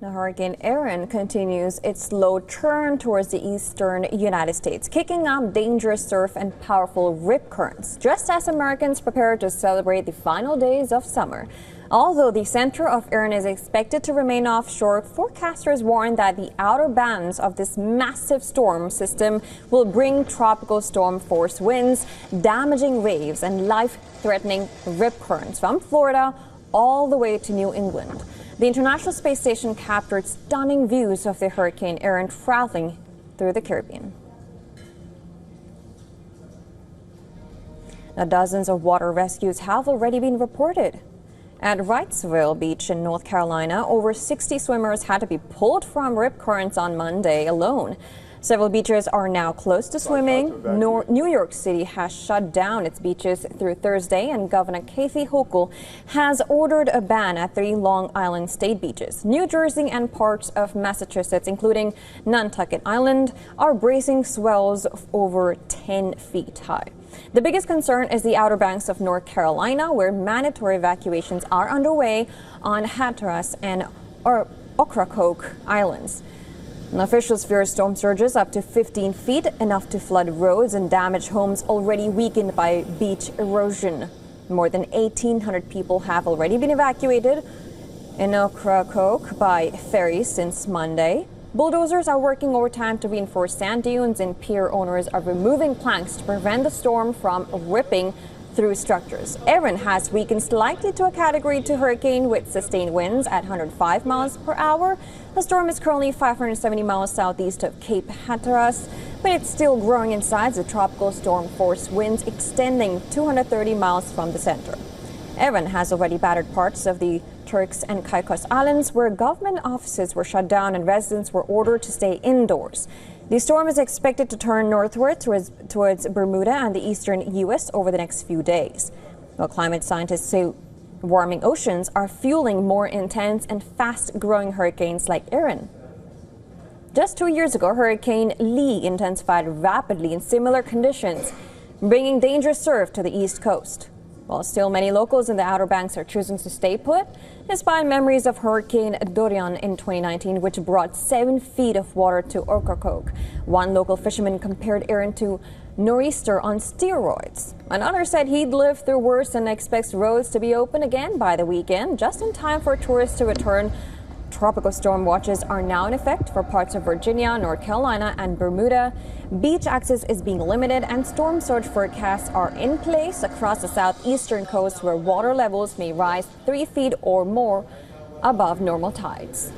Now, Hurricane Erin continues its slow churn towards the eastern United States, kicking up dangerous surf and powerful rip currents, just as Americans prepare to celebrate the final days of summer. Although the center of Erin is expected to remain offshore, forecasters warn that the outer bands of this massive storm system will bring tropical storm force winds, damaging waves, and life-threatening rip currents from Florida all the way to New England. The International Space Station captured stunning views of the Hurricane Erin traveling through the Caribbean. Now, dozens of water rescues have already been reported. At Wrightsville Beach in North Carolina, over 60 swimmers had to be pulled from rip currents on Monday alone. Several beaches are now closed to swimming. New York City has shut down its beaches through Thursday, and Governor Kathy Hochul has ordered a ban at 3 Long Island state beaches. New Jersey and parts of Massachusetts, including Nantucket Island, are bracing swells over 10 feet high. The biggest concern is the Outer Banks of North Carolina, where mandatory evacuations are underway on Hatteras and Ocracoke Islands. Officials fear storm surges up to 15 feet, enough to flood roads and damage homes already weakened by beach erosion. More than 1,800 people have already been evacuated in Ocracoke by ferry since Monday. Bulldozers are working overtime to reinforce sand dunes, and pier owners are removing planks to prevent the storm from ripping through structures. Erin has weakened slightly to a Category 2 hurricane with sustained winds at 105 miles per hour. The storm is currently 570 miles southeast of Cape Hatteras, but it's still growing in size, with tropical storm force winds extending 230 miles from the center. Erin has already battered parts of the Turks and Caicos Islands, where government offices were shut down and residents were ordered to stay indoors. The storm is expected to turn northward towards Bermuda and the eastern U.S. over the next few days. While climate scientists say warming oceans are fueling more intense and fast-growing hurricanes like Erin. Just 2 years ago, Hurricane Lee intensified rapidly in similar conditions, bringing dangerous surf to the east coast. While still many locals in the Outer Banks are choosing to stay put, despite memories of Hurricane Dorian in 2019, which brought 7 feet of water to Ocracoke. One local fisherman compared Erin to nor'easter on steroids. Another said he'd lived through worse and expects roads to be open again by the weekend, just in time for tourists to return. Tropical storm watches are now in effect for parts of Virginia, North Carolina, and Bermuda. Beach access is being limited, and storm surge forecasts are in place across the southeastern coast, where water levels may rise 3 feet or more above normal tides.